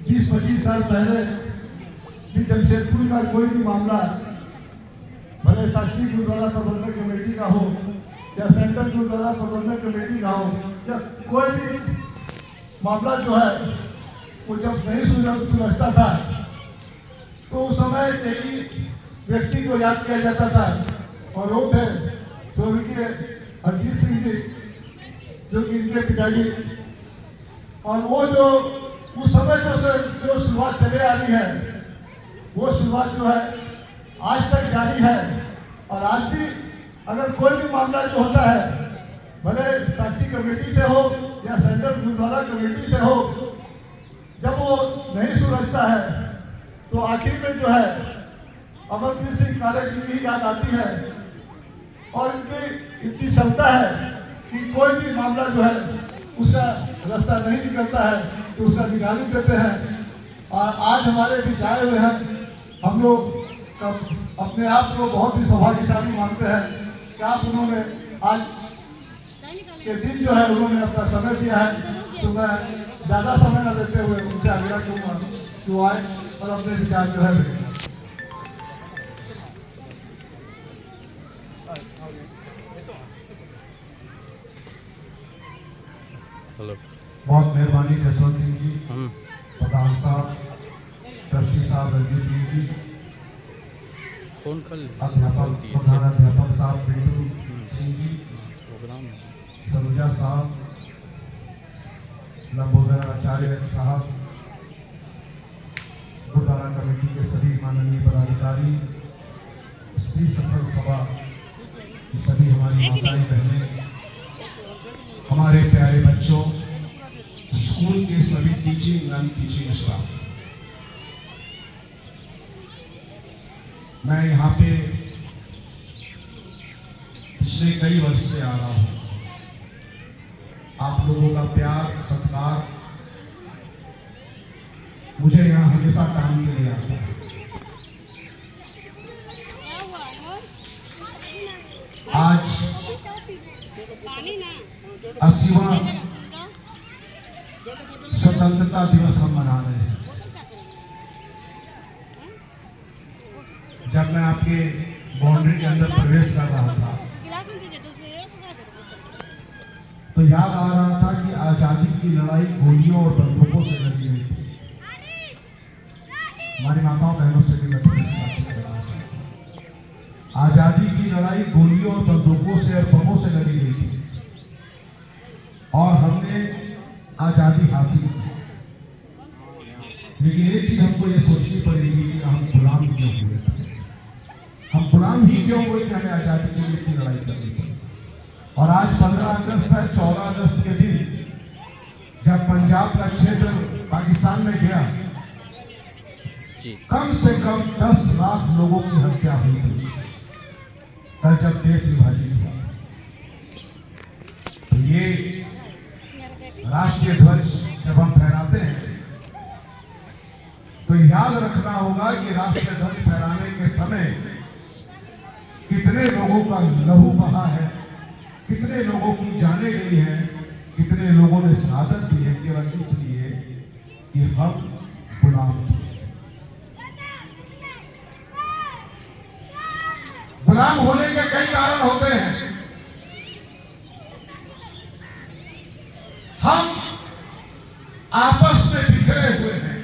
20-25 साल पहले भी जमशेदपुर का कोई भी मामला, भले साक्षी गुरुद्वारा प्रबंधक कमेटी का हो या सेंट्रल गुरुद्वारा प्रबंधक कमेटी का हो, या कोई भी मामला जो है वो जब नहीं सुलझता था तो उस समय एक ही व्यक्ति को याद किया जाता था, और वो थे स्वर्गीय अजीत सिंह जी, जो कि इनके पिताजी। और वो जो उस समय जो शुरुआत चले आ रही है, वो शुरुआत जो है आज तक जारी है। और आज भी अगर कोई भी मामला जो होता है, भले साक्षी कमेटी से हो या सेंट्रल गुरुद्वारा कमेटी से हो, जब वो नहीं सुलझता है तो आखिर में जो है अमरप्रीत सिंह काले जी की याद आती है। और इनकी इतनी क्षमता है कि कोई भी मामला जो है उसका रास्ता नहीं निकलता है तो उसका निकाल ही देते हैं। और आज हमारे बीच आए हुए हैं, हम लोग अपने आप को बहुत ही सौभाग्यशाली मानते हैं कि आप उन्होंने आज के दिन जो है उन्होंने अपना समय दिया है। तो मैं ज़्यादा समय न लेते हुए उनसे आग्रह करूँगा कि वो आए और अपने विचार जो है दें। हेलो, बहुत मेहरबानी जसवंत सिंह जी, प्रधान साहब, ट्रस्टी साहब रंजीत सिंह जी, कौन कल अध्यापक प्रधानाध्यापक साहब बिंदु सिंह जी, प्रोग्राम सरोजा साहब, लंबोदर आचार्य साहब, गुरुद्वारा कमेटी के सभी माननीय पदाधिकारी, स्त्री सत्संग सभा की सभी हमारी माताएं बहनें, हमारे प्यारे बच्चों, स्कूल के सभी टीचिंग नॉन टीचिंग स्टाफ, मैं यहाँ पे पिछले कई वर्ष से आ रहा हूँ। आप लोगों का प्यार सत्कार मुझे यहाँ हमेशा काम के लिए आता है। आज 80वां स्वतंत्रता दिवस हम मना रहे हैं। जब मैं आपके बाउंड्री के अंदर प्रवेश कर रहा था तो याद आ रहा था कि आजादी की लड़ाई गोलियों और बंदूकों से लड़ी गई थी। हमारी माताओं बहनों से भी मैं थोड़ी सी बातचीत करना चाहता हूं। आजादी की लड़ाई गोलियों और बंदूकों से और बमों से लड़ी गई थी और हमने आजादी हासिल की। लेकिन एक चीज हमको ये सोचनी पड़ेगी कि हम गुलाम क्यों हुए थे। हम गुलाम ही क्यों हुए कि हमें आजादी के लिए इतनी लड़ाई करनी पड़ी। और आज 15 अगस्त है, 14 अगस्त के दिन जब पंजाब का क्षेत्र पाकिस्तान में गया, कम से कम 10 लाख लोगों की हत्या हुई थी। कल जब देश विभाजित हुआ तो ये राष्ट्रीय ध्वज जब हम फहराते हैं तो याद रखना होगा कि राष्ट्रीय ध्वज फहराने के समय कितने लोगों का लहू बहा है, कितने लोगों की जाने गई है, कितने लोगों ने शहादत दी है, केवल इसलिए कि हम गुलाम थे। गुलाम होने के कई कारण होते हैं। हम आपस में बिखरे हुए हैं,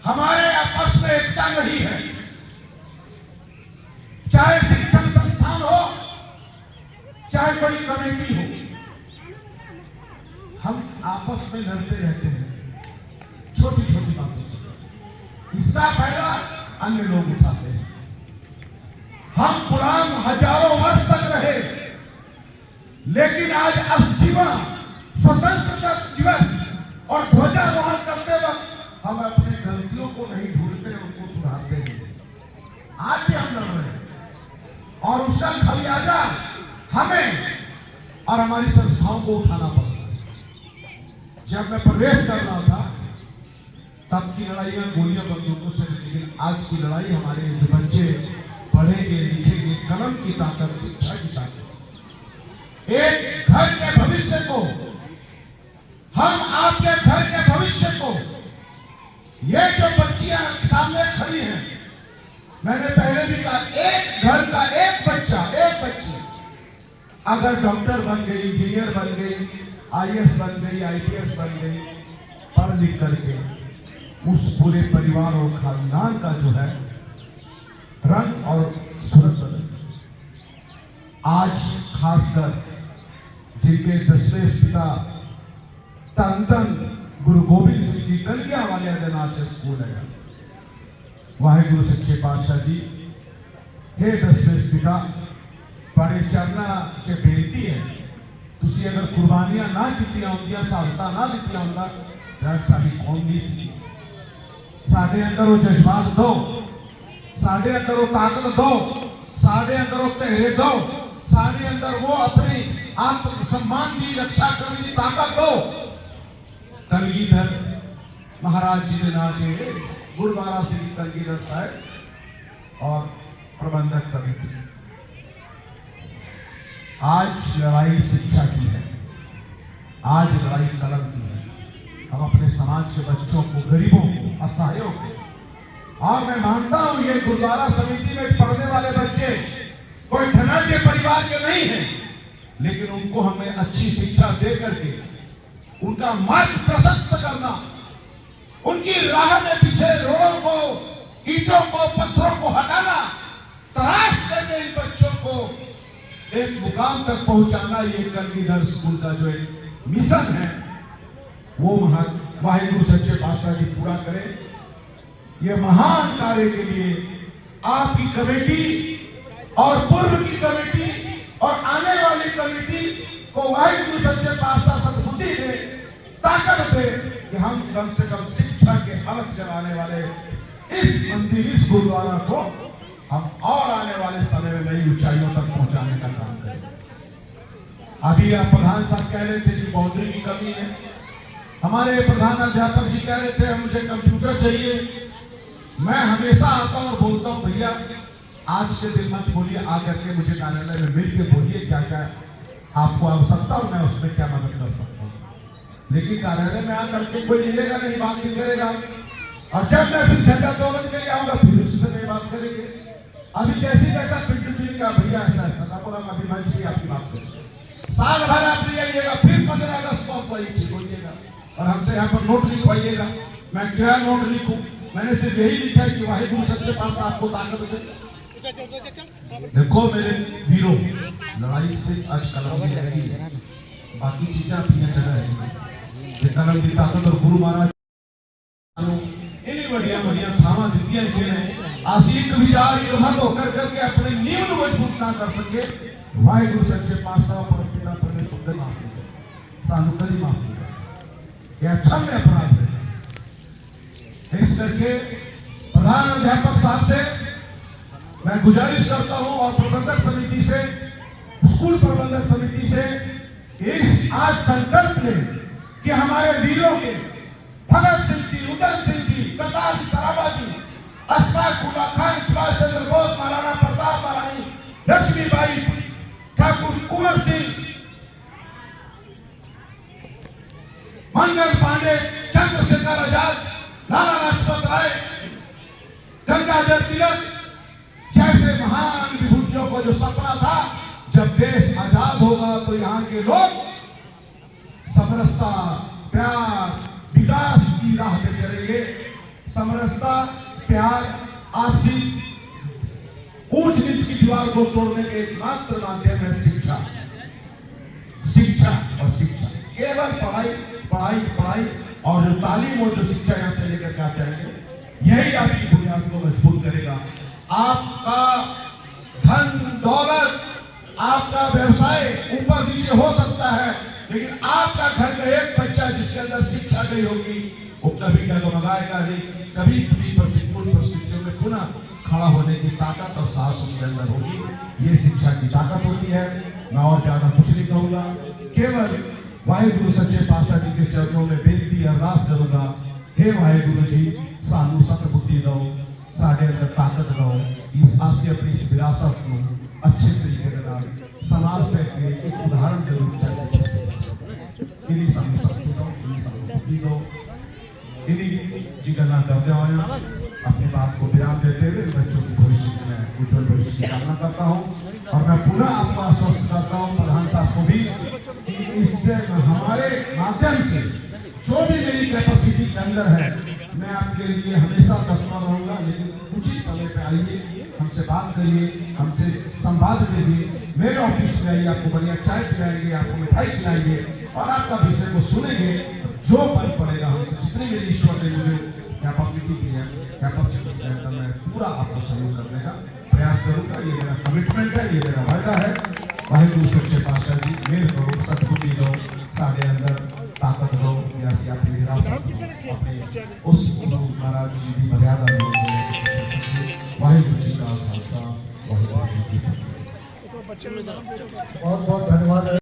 हमारे आपस में एकता नहीं है। चाहे शिक्षण संस्थान हो, चाहे बड़ी कमेटी हो, हम आपस में लड़ते रहते हैं छोटी छोटी बातों से। हिस्सा पहला अन्य लोग उठाते हैं। हम गुलाम हजारों वर्ष तक रहे, लेकिन आज 80वां स्वतंत्रता दिवस और ध्वजारोहण करते वक्त हम अपनी गलतियों को नहीं भूलते, उनको सुधारते हैं। आज भी हम लड़ रहे हैं और उसका खमियाजा हमें और हमारी संस्थाओं को उठाना पड़ता है। जब मैं प्रवेश कर रहा था तब की लड़ाई में गोलियों बंदूकों से, लेकिन आज की लड़ाई हमारे जो बच्चे पढ़ेंगे लिखेंगे, कलम की ताकत, शिक्षा की ताकत, एक घर के भविष्य को, हम आपके घर के भविष्य को ये जो बच्चियां सामने खड़ी हैं, मैंने पहले भी कहा, एक घर का एक बच्चा, एक बच्ची अगर डॉक्टर बन गई, इंजीनियर बन गई, आईएएस बन गई, आईपीएस बन गई, पढ़ लिख करके उस पूरे परिवार और खानदान का जो है रंग और सूरत बदल। आज खासकर जिनके 10वें पिता धन धन गुरु गोबिंद सिंह जी गलियां वाले अनाथ स्कूल है, वाहिगुरु सच्चे पातशाह जी हे 10वें पिता बड़े चरना च बेनती है, तुसी अगर कुर्बानियां ना कीतियां होंदियां, सहायता ना दित्तियां होंदा, शायद साडी कौम नहीं सी। साडे अंदर वो जज्बात दो, साडे अंदर वो ताकत दो, साडे अंदर वो धैर्य दो, साडे अंदर वो अपनी आत्म सम्मान की रक्षा करने की ताकत दो। कलगीधर महाराज जी के नाम से गुरुद्वारा श्री कलगीधर साहब और प्रबंधक कमेटी, आज लड़ाई शिक्षा की है, आज लड़ाई कलम की है। हम अपने समाज के बच्चों को, गरीबों को, असहायों को, और मैं मानता हूं ये गुरुद्वारा समिति में पढ़ने वाले बच्चे कोई धनाढ्य परिवार के नहीं हैं, लेकिन उनको हमें अच्छी शिक्षा दे करके उनका मार्ग प्रशस्त करना, उनकी राह में पीछे रोड़ों को, ईंटों को, पत्थरों को हटाना, तराश करके इन बच्चों को एक मुकाम तक पहुंचाना, ये कलगीधर स्कूल का जो एक मिशन है वो वाहिगुरु सच्चे पातशाह जी पूरा करें। ये महान कार्य के लिए आपकी कमेटी और पूर्व की कमेटी और आने वाली कमेटी को वाहिगुरु सच्चे पातशाह सद्बुद्धि दे, ताकत दे कि हम कम से कम शिक्षा के अलग जलाने वाले इस मंदिर, इस गुरुद्वारा को हम और आने वाले समय में नई ऊंचाइयों तक पहुंचाने का काम करें। अभी आप प्रधान साहब कह रहे थे कि बाउंड्री की कमी है, हमारे प्रधान अध्यापक जी कह रहे थे मुझे कंप्यूटर चाहिए। मैं हमेशा आता हूँ और बोलता हूँ भैया आज के दिन मत बोलिए, आकर के मुझे कार्यालय में मिल के बोलिए क्या क्या आपको आवश्यकता हो, मैं उसमें क्या मदद कर सकता हूँ। लेकिन कार्यालय में आकर के कोई मिलेगा नहीं, बात नहीं करेगा, और जब मैं फिर झंडा तोलन के लिए आऊंगा फिर उससे नहीं बात करेंगे। अभी जैसी जैसा पिंटू जी का भैया ऐसा ऐसा ना बोला, अभी मंच की आपकी बात करें, साल भर आप लिखिएगा, फिर 15 अगस्त को आप बोलिएगा और हमसे यहाँ पर नोट लिखवाइएगा। मैं क्या नोट लिखूं, मैंने सिर्फ यही लिखा है कि वाहिगुरु सच्चे पातशाह आपको ताकत दे। देखो मेरे वीरों, लड़ाई से आज कलम की रहेगी, बाकी चीजें अपनी जगह है। ये कलम की ताकत और गुरु महाराज बढ़िया बढ़िया थामा दितियां ने आसीक विचार ये मत होकर करके अपने नींव को मजबूत ना कर सके, वाहिगुरु सच्चे पातशाह पर पिता परमेश्वर दे माफ करे, सानू कदी माफ करे, ये अच्छा में अपराध है। इस करके प्रधान अध्यापक साहब से मैं गुजारिश करता हूं और प्रबंधक समिति से, स्कूल प्रबंधक समिति से इस आज संकल्प लें कि हमारे वीरों के भगत सिंह जी, उदय सिंह जी, प्रताप सराबा जी, अशफाक उल्ला खान, सुभाष चंद्र बोस, महाराणा प्रताप महारानी लक्ष्मीबाई, ठाकुर कुंवर सिंह, मंगल पांडे, चंद्रशेखर आजाद, लाला लाजपत राय, गंगाधर तिलक जैसे महान विभूतियों को जो सपना था जब देश आजाद होगा तो यहाँ के लोग समरसता, प्यार, विकास की राह पे चलेंगे। समरसता, प्यार, आपसी ऊंच नीच की दीवार को तोड़ने के एकमात्र माध्यम है शिक्षा, शिक्षा और शिक्षा। केवल पढ़ाई पढ़ाई पढ़ाई और जो तालीम और जो शिक्षा यहाँ से लेकर क्या चाहेंगे, यही आपकी बुनियाद को मजबूत करेगा। आपका धन दौलत, आपका व्यवसाय ऊपर नीचे हो सकता है, लेकिन आपका घर का एक बच्चा जिसके अंदर शिक्षा नहीं होगी वो कभी डगमगाएगा नहीं, कभी प्रतिकूल परिस्थितियों में पुनः खड़ा होने की ताकत और साहस उसके अंदर होगी। ये शिक्षा की ताकत होती है। मैं और ज्यादा कुछ नहीं कहूंगा, केवल वाहिगुरु सच्चे पातशाह जी के चरणों में बेनती अरदास करूंगा, हे वाहिगुरु जी सानू सतबुद्धि दो, साढ़े अंदर ताकत दो, इस आसी अपनी इस विरासत को अच्छे तरीके से समाज में एक उदाहरण के रूप में इन्हीं जी गल्ला करते हुए अपनी बात को विराम देते हुए बच्चों की भविष्य में उज्जवल भविष्य की कामना करता हूँ। और मैं पुनः आपको आश्वस्त करता हूँ प्रधान साहब को भी कि इससे हमारे माध्यम से जो भी मेरी कैपेसिटी के अंदर है मैं आपके लिए हमेशा तत्पर रहूंगा। लेकिन उचित समय पे आइए, हमसे बात करिए, हमसे संवाद करिए, मेरे ऑफिस में आइए, आपको बढ़िया चाय पिलाएंगे, आपको मिठाई खिलाएंगे और आपका विषय को सुनेंगे। जो बल पड़ेगा हमसे जितनी मेरी ईश्वर ने मुझे कैपेसिटी दी है, कैपेसिटी के अंदर मैं पूरा आपको सहयोग करने का प्रयास करूंगा। ये मेरा कमिटमेंट है, ये मेरा वायदा है। वाहिगुरु सच्चे पातशाह जी मेरे करो, सद्बुद्धि दो, साढ़े अंदर ताकत दो, या अपनी विरासत अपने उस गुरु महाराज जी की मर्यादा में वाहिगुरु जी का खालसा, वाहिगुरु जी की फतेह। बहुत बहुत धन्यवाद।